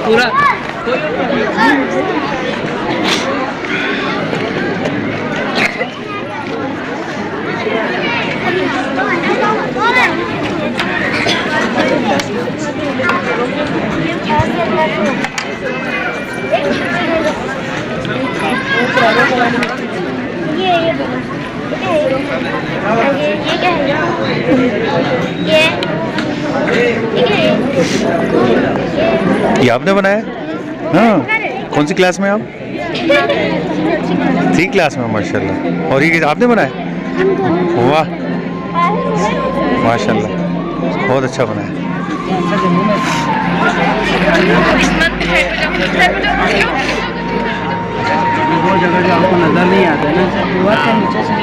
पूरा ये आपने बनाया? हाँ, कौन सी क्लास में आप? 3 क्लास में, माशाल्लाह। और ये आपने बनाया? वाह, माशाल्लाह, बहुत अच्छा बनाया। वो जगह जो आपको नजर नहीं आता है ना, नीचे से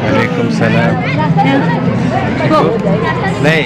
वालेकुम सलाम। नहीं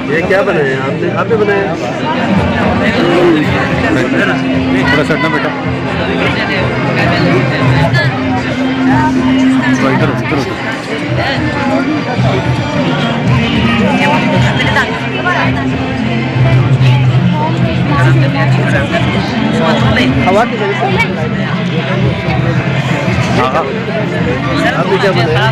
ये क्या बनाया आपने? आपने बनाया? थोड़ा सा हटना बेटा, इधर इधर हवा की वजह से आपने क्या बनाया?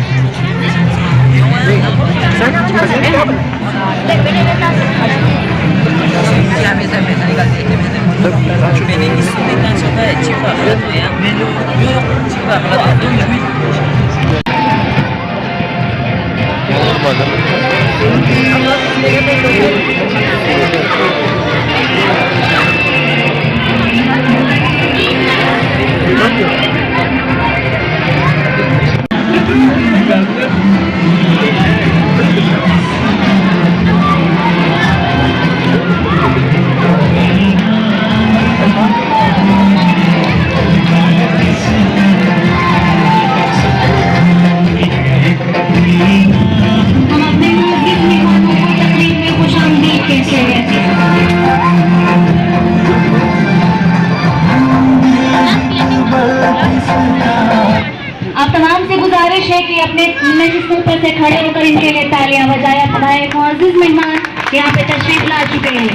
खड़े होकर इनके लिए तालियां बजाएं। हमारे मुअज़्ज़िज़ मेहमान यहाँ पे तशरीफ ला चुके हैं।